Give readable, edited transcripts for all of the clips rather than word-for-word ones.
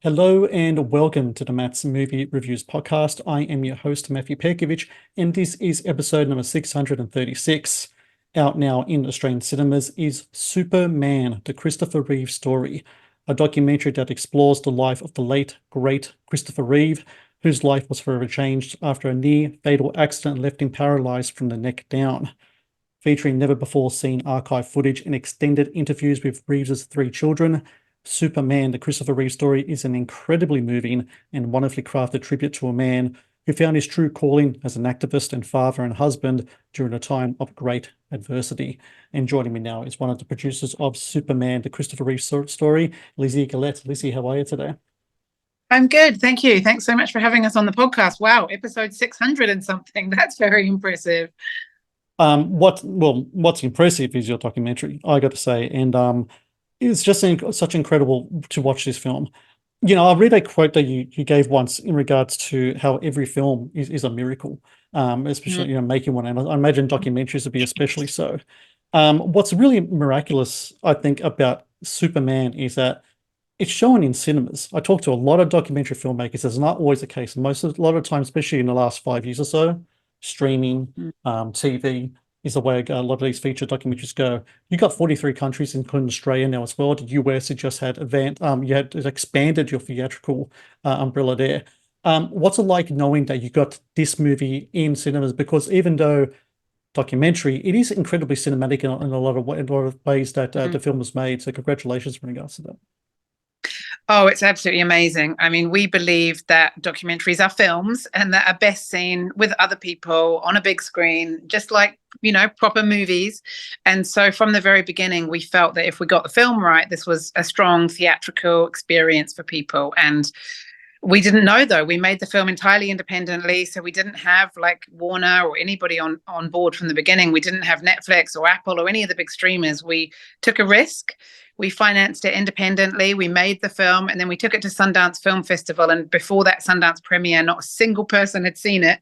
Hello and welcome to the Matt's Movie Reviews podcast. I am your host, Matthew Pejkovic, and this is episode number 636. Out now in Australian cinemas is Superman, the Christopher Reeve Story, a documentary that explores the life of the late, great Christopher Reeve, whose life was forever changed after a near-fatal accident left him paralyzed from the neck down. Featuring never-before-seen archive footage and extended interviews with Reeves' three children, Superman, the Christopher Reeve Story is an incredibly moving and wonderfully crafted tribute to a man who found his true calling as an activist and father and husband during a time of great adversity. And joining me now is one of the producers of Superman, the Christopher Reeve Story, Lizzie Gillett. Lizzie, how are you today? I'm good, thank you. Thanks so much for having us on the podcast. Wow, episode 600 and something. That's very impressive. What's impressive is your documentary, I got to say, and it's just such incredible to watch this film. You know, I'll read a quote that you gave once in regards to how every film is a miracle, especially, making one. And I imagine documentaries would be especially so. What's really miraculous, I think, about Superman is that it's shown in cinemas. I talk to a lot of documentary filmmakers. It's not always the case. A lot of times, especially in the last 5 years or so, streaming, TV, is the way a lot of these feature documentaries go. You got 43 countries, including Australia now as well. The US, it just had it expanded your theatrical umbrella there. What's it like knowing that you got this movie in cinemas? Because even though documentary, it is incredibly cinematic in a lot of ways that the film was made. So congratulations in regards to that. Oh, it's absolutely amazing. I mean, we believe that documentaries are films and that are best seen with other people on a big screen, just like, proper movies. And so from the very beginning, we felt that if we got the film right, this was a strong theatrical experience for people. And we didn't know, though. We made the film entirely independently, so we didn't have like Warner or anybody on board from the beginning. We didn't have Netflix or Apple or any of the big streamers. We took a risk. We financed it independently. We made the film, and then we took it to Sundance Film Festival. And before that Sundance premiere, not a single person had seen it.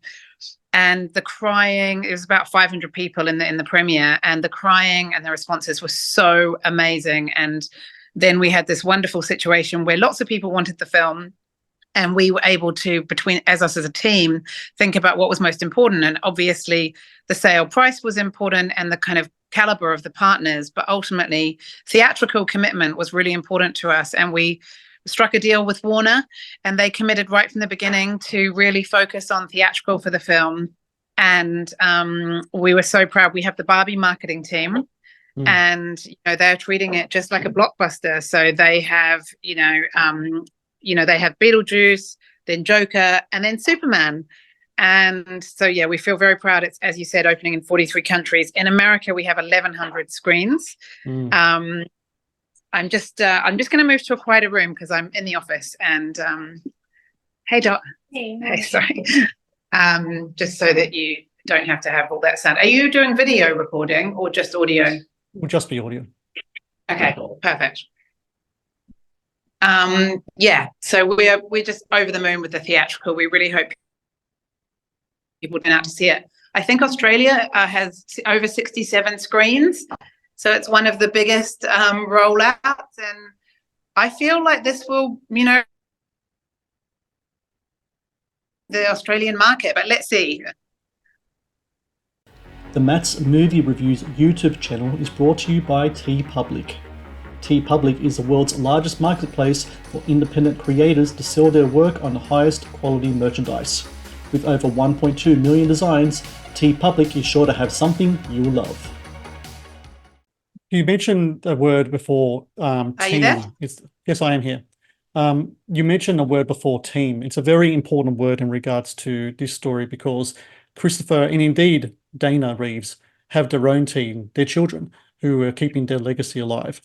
And the crying, it was about 500 people in the premiere, and the crying and the responses were so amazing. And then we had this wonderful situation where lots of people wanted the film, and we were able to, as a team, think about what was most important. And obviously the sale price was important and the kind of caliber of the partners, but ultimately theatrical commitment was really important to us. And we struck a deal with Warner, and they committed right from the beginning to really focus on theatrical for the film. And we were so proud. We have the Barbie marketing team, and they're treating it just like a blockbuster. So they have they have Beetlejuice, then Joker, and then Superman. And so, we feel very proud. It's, as you said, opening in 43 countries. In America, we have 1,100 screens. I'm just going to move to a quieter room because I'm in the office. And hey, Dot. Hey, sorry. Just so that you don't have to have all that sound. Are you doing video recording or just audio? It will just be audio. Okay, perfect. So we're just over the moon with the theatrical. We really hope people turn out to see it. I think Australia has over 67 screens, so it's one of the biggest rollouts, and I feel like this will, the Australian market, but let's see. The Matt's Movie Reviews YouTube channel is brought to you by TeePublic. TeePublic is the world's largest marketplace for independent creators to sell their work on the highest quality merchandise. With over 1.2 million designs, TeePublic is sure to have something you'll love. You mentioned a word before, Are team. you there? Yes, I am here. You mentioned a word before, team. It's a very important word in regards to this story because Christopher and indeed Dana Reeves have their own team, their children, who are keeping their legacy alive.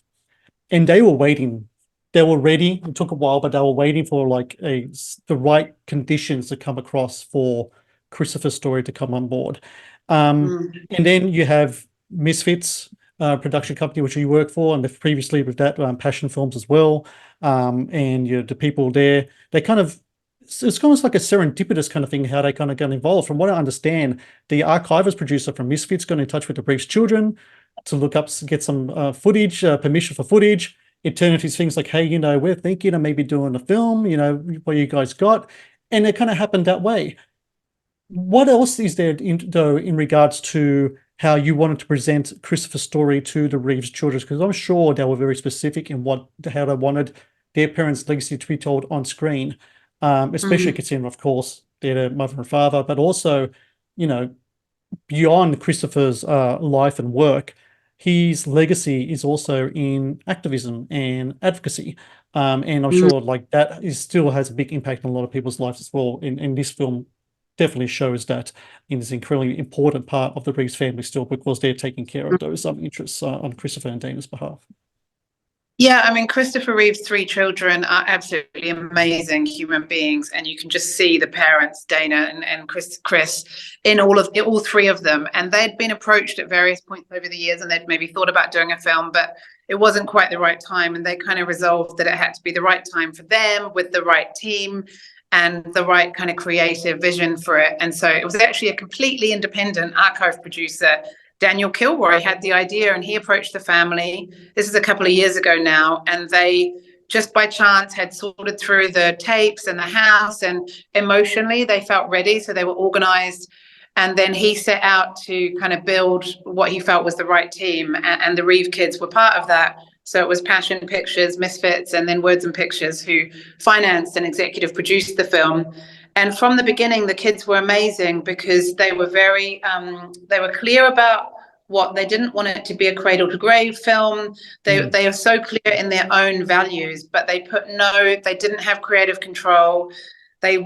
And they were waiting. They were ready. It took a while, but they were waiting for the right conditions to come across for Christopher's story to come on board. And then you have Misfits production company, which you work for, and previously with that Passion Films as well. And the people there, it's almost like a serendipitous kind of thing, how they kind of got involved. From what I understand, the archivist producer from Misfits got in touch with the Reeves children to get some footage, permission for footage. It turned into things like, hey, we're thinking of maybe doing a film, what you guys got. And it kind of happened that way. What else is there though in regards to how you wanted to present Christopher's story to the Reeves children? Because I'm sure they were very specific in how they wanted their parents' legacy to be told on screen, especially considering, of course, their mother and father, but also, you know, beyond Christopher's life and work, his legacy is also in activism and advocacy. And I'm sure like that is still has a big impact on a lot of people's lives as well. And this film definitely shows that in this incredibly important part of the Reeves family still, because they're taking care of those interests on Christopher and Dana's behalf. Yeah, I mean, Christopher Reeve's three children are absolutely amazing human beings, and you can just see the parents, Dana and Chris, in all three of them. And they'd been approached at various points over the years, and they'd maybe thought about doing a film, but it wasn't quite the right time. And they kind of resolved that it had to be the right time for them, with the right team and the right kind of creative vision for it. And so it was actually a completely independent archive producer, Daniel Kilroy, had the idea, and he approached the family. This is a couple of years ago now, and they just by chance had sorted through the tapes and the house, and emotionally they felt ready, so they were organized. And then he set out to kind of build what he felt was the right team, and the Reeve kids were part of that. So it was Passion Pictures, Misfits, and then Words and Pictures who financed and executive produced the film. And from the beginning, the kids were amazing because they were they were clear about what they didn't want it to be a cradle to grave film. They are so clear in their own values, but they didn't have creative control. They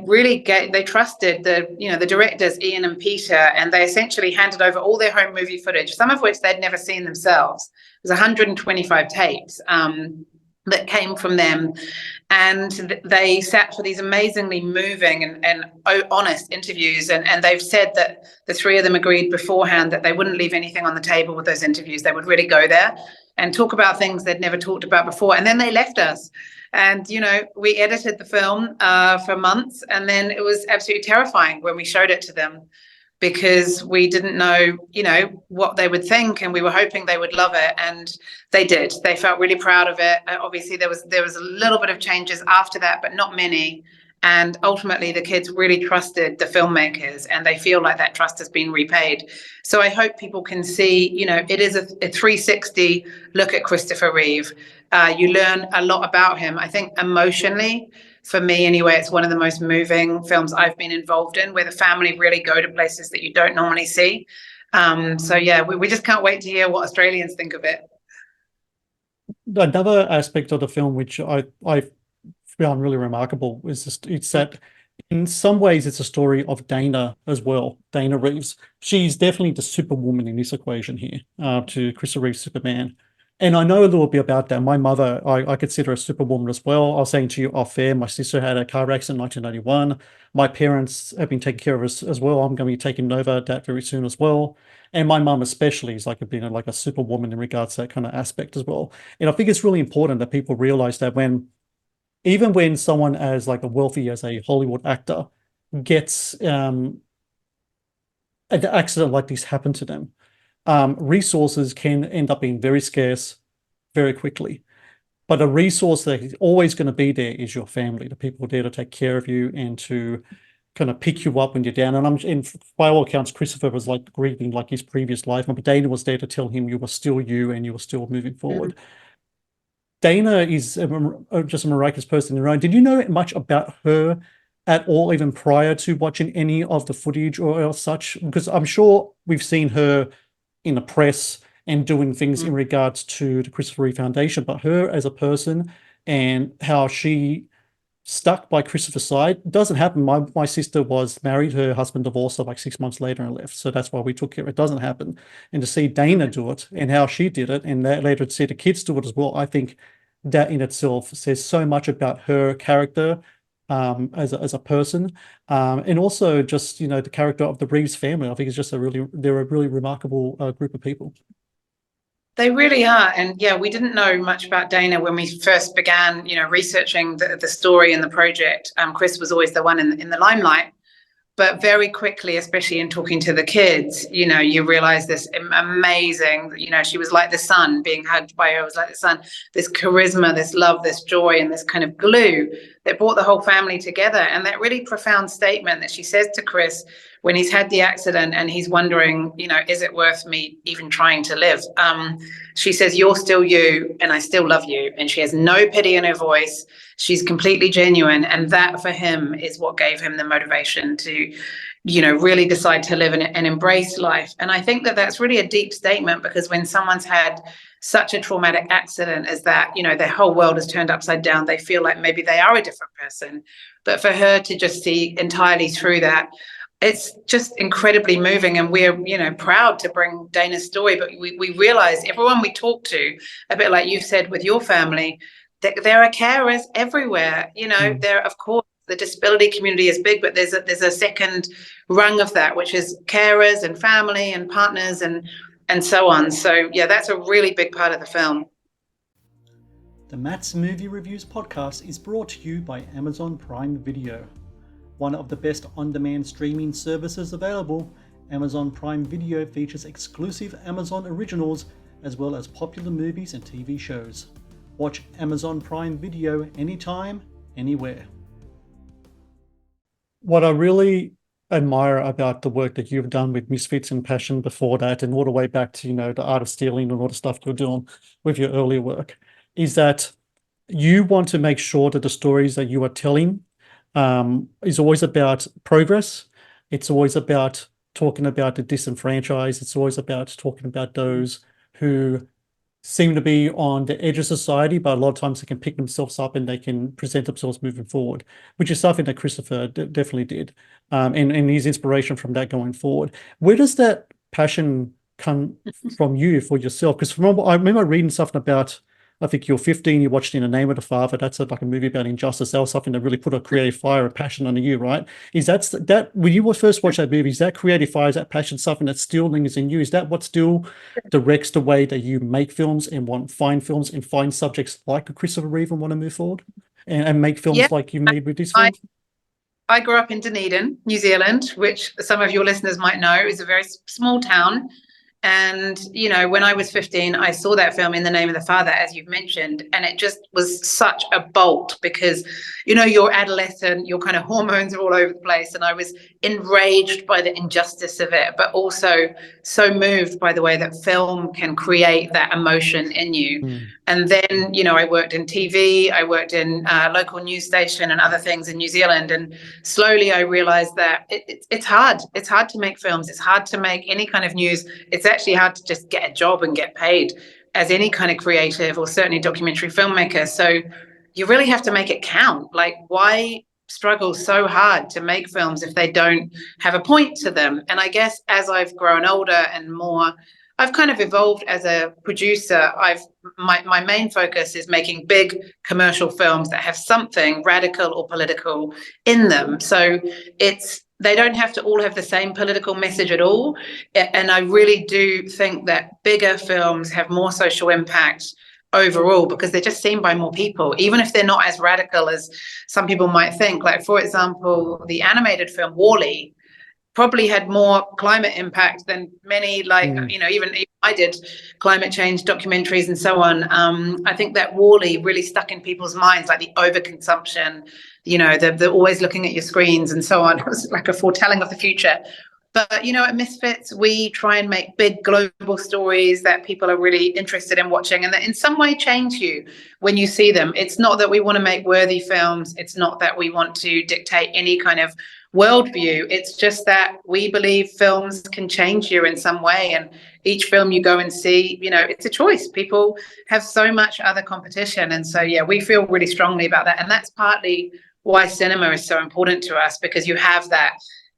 trusted the directors, Ian and Peter, and they essentially handed over all their home movie footage, some of which they'd never seen themselves. It was 125 tapes that came from them. And they sat for these amazingly moving and honest interviews. And they've said that the three of them agreed beforehand that they wouldn't leave anything on the table with those interviews. They would really go there and talk about things they'd never talked about before. And then they left us. And, we edited the film for months. And then it was absolutely terrifying when we showed it to them, because we didn't know, what they would think, and we were hoping they would love it, and they did. They felt really proud of it. Obviously, there was a little bit of changes after that, but not many. And ultimately, the kids really trusted the filmmakers, and they feel like that trust has been repaid. So I hope people can see, it is a 360 look at Christopher Reeve. You learn a lot about him. I think emotionally, for me anyway, it's one of the most moving films I've been involved in, where the family really go to places that you don't normally see. So yeah, we just can't wait to hear what Australians think of it. Another aspect of the film which I found really remarkable is it's that in some ways it's a story of Dana as well. Dana Reeves. She's definitely the superwoman in this equation here, to Christopher Reeve's Superman. And I know a little bit about that. My mother, I consider a superwoman as well. I was saying to you off air, my sister had a car accident in 1991. My parents have been taking care of us as well. I'm going to be taking over that very soon as well. And my mum especially is like being like a superwoman in regards to that kind of aspect as well. And I think it's really important that people realize that even when someone as like a wealthy as a Hollywood actor gets an accident like this happen to them, resources can end up being very scarce very quickly. But a resource that is always going to be there is your family, the people there to take care of you and to kind of pick you up when you're down. And by all accounts, Christopher was like grieving like his previous life, but Dana was there to tell him you were still you and you were still moving forward. Dana is just a miraculous person in her own. Did you know much about her at all, even prior to watching any of the footage or such? Because I'm sure we've seen her in the press and doing things in regards to the Christopher Reeve Foundation, but her as a person and how she stuck by Christopher's side doesn't happen. My sister was married, her husband divorced her like 6 months later and left. So that's why we took care. It doesn't happen. And to see Dana do it and how she did it, and that later to see the kids do it as well, I think that in itself says so much about her character as a person, and also just the character of the Reeves family. I think it's just they're a really remarkable group of people. They really are. And yeah, we didn't know much about Dana when we first began, researching the story and the project. Chris was always the one in the limelight. But very quickly, especially in talking to the kids, you realize this amazing, she was like the sun. Being hugged by her was like the sun. This charisma, this love, this joy, and this kind of glue that brought the whole family together. And that really profound statement that she says to Chris when he's had the accident and he's wondering, is it worth me even trying to live? She says, "You're still you, and I still love you." And she has no pity in her voice. She's completely genuine. And that for him is what gave him the motivation to, really decide to live and embrace life. And I think that that's really a deep statement, because when someone's had such a traumatic accident as that, their whole world is turned upside down. They feel like maybe they are a different person. But for her to just see entirely through that, it's just incredibly moving. And we're, proud to bring Dana's story. But we realize everyone we talk to, a bit like you've said with your family, there are carers everywhere. There, of course, the disability community is big, but there's a second rung of that, which is carers and family and partners and so on. So yeah, that's a really big part of the film. The Matt's Movie Reviews podcast is brought to you by Amazon Prime Video. One of the best on-demand streaming services available, Amazon Prime Video features exclusive Amazon originals as well as popular movies and TV shows. Watch Amazon Prime Video anytime, anywhere. What I really admire about the work that you've done with Misfits and Passion before that, and all the way back to, the Art of Stealing and all the stuff you're doing with your earlier work, is that you want to make sure that the stories that you are telling is always about progress. It's always about talking about the disenfranchised. It's always about talking about those who seem to be on the edge of society, but a lot of times they can pick themselves up and they can present themselves moving forward, which is something that Christopher definitely did, and his inspiration from that going forward. Where does that passion come from you for yourself? Because I remember reading something about, I think you're 15, you watched In the Name of the Father. That's like a movie about injustice. That was something that really put a creative fire and passion under you, right? Is that when you first watched that movie, is that creative fire, is that passion something that still lingers in you? Is that what still directs the way that you make films and find films and find subjects like Christopher Reeve and want to move forward and make films like you made with this film? I grew up in Dunedin, New Zealand, which some of your listeners might know is a very small town. And, when I was 15, I saw that film In the Name of the Father, as you've mentioned, and it just was such a bolt because, you're adolescent, your kind of hormones are all over the place. And I was enraged by the injustice of it, but also so moved by the way that film can create that emotion in you. And then, I worked in TV, I worked in a local news station and other things in New Zealand. And slowly I realized that it's hard. It's hard to make films. It's hard to make any kind of news. It's actually hard to just get a job and get paid as any kind of creative or certainly documentary filmmaker. So you really have to make it count. Like, why struggle so hard to make films if they don't have a point to them? And I guess as I've grown older and more, I've kind of evolved as a producer. My main focus is making big commercial films that have something radical or political in them. So they don't have to all have the same political message at all. And I really do think that bigger films have more social impact overall because they're just seen by more people, even if they're not as radical as some people might think. Like, for example, the animated film WALL-E probably had more climate impact than many, even I did climate change documentaries and so on. I think that WALL-E really stuck in people's minds, like the overconsumption, the always looking at your screens and so on. It was like a foretelling of the future. But, at Misfits, we try and make big global stories that people are really interested in watching and that in some way change you when you see them. It's not that we want to make worthy films. It's not that we want to dictate any kind of worldview. It's just that we believe films can change you in some way. And each film you go and see, it's a choice. People have so much other competition. And so, yeah, we feel really strongly about that. And that's partly why cinema is so important to us, because you have that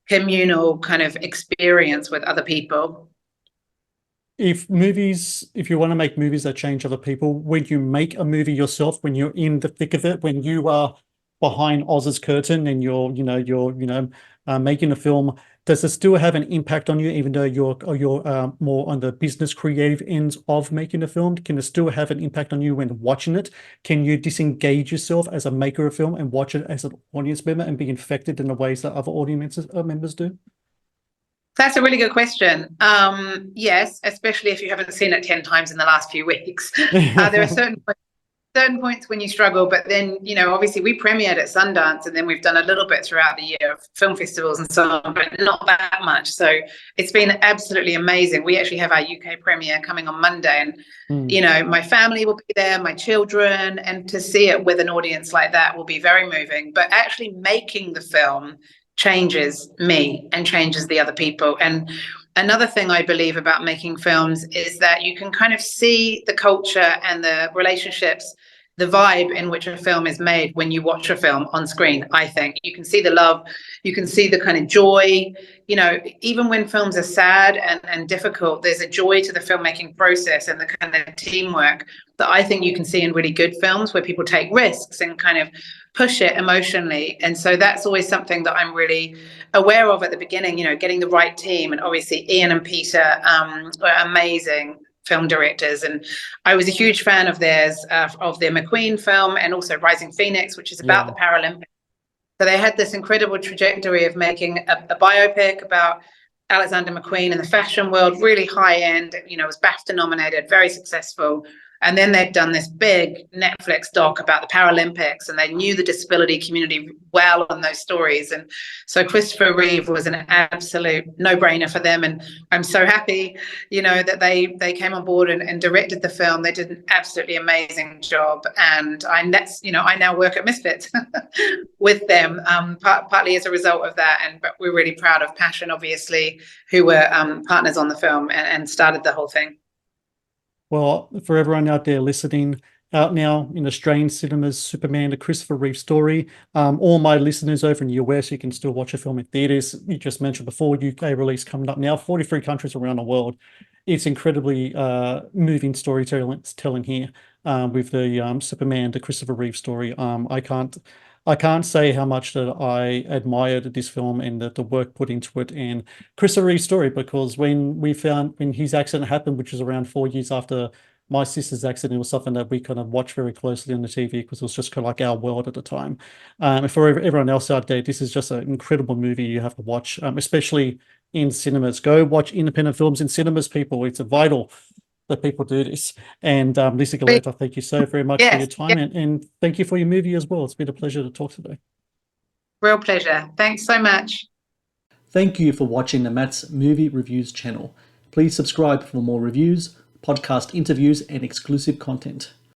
communal kind of experience with other people. If you want to make movies that change other people, when you make a movie yourself, when you're in the thick of it, when you are behind Oz's curtain and you're making a film, does it still have an impact on you, even though you're more on the business creative ends of making a film? Can it still have an impact on you when watching it? Can you disengage yourself as a maker of film and watch it as an audience member and be infected in the ways that other audience members do? That's a really good question. Yes, especially if you haven't seen it 10 times in the last few weeks. There are certain points when you struggle, but then, obviously we premiered at Sundance, and then we've done a little bit throughout the year of film festivals and so on, but not that much. So it's been absolutely amazing. We actually have our UK premiere coming on Monday, and my family will be there, my children, and to see it with an audience like that will be very moving. But actually making the film changes me and changes the other people. And another thing I believe about making films is that you can kind of see the culture and the relationships, the vibe in which a film is made when you watch a film on screen. I think you can see the love, you can see the kind of joy, even when films are sad and difficult, there's a joy to the filmmaking process and the kind of teamwork that I think you can see in really good films where people take risks and kind of push it emotionally. And so that's always something that I'm really aware of at the beginning, getting the right team. And obviously Ian and Peter were amazing film directors, and I was a huge fan of theirs, of their McQueen film, and also Rising Phoenix, which is about the Paralympics. So they had this incredible trajectory of making a biopic about Alexander McQueen in the fashion world, really high end, was BAFTA nominated, very successful. And then they'd done this big Netflix doc about the Paralympics, and they knew the disability community well on those stories. And so Christopher Reeve was an absolute no-brainer for them. And I'm so happy, that they came on board and directed the film. They did an absolutely amazing job. And I now work at Misfits with them, partly as a result of that. But we're really proud of Passion, obviously, who were partners on the film and started the whole thing. Well, for everyone out there listening, out now in Australian cinemas, Superman, the Christopher Reeve Story. All my listeners over in the US, you can still watch a film in theaters. You just mentioned before, UK release coming up now, 43 countries around the world. It's incredibly moving storytelling here with the Superman, the Christopher Reeve Story. I can't say how much that I admired this film and the work put into it, and Christopher Reeve's story, because when his accident happened, which was around 4 years after my sister's accident, it was something that we kind of watched very closely on the TV because it was just kind of like our world at the time. And for everyone else out there, this is just an incredible movie you have to watch, especially in cinemas. Go watch independent films in cinemas, people. It's vital that people do this. And Lizzie Gillett, I thank you so very much for your time, and thank you for your movie as well. It's been a pleasure to talk today. Real pleasure. Thanks so much. Thank you for watching the Matt's Movie Reviews channel. Please subscribe for more reviews, podcast interviews, and exclusive content.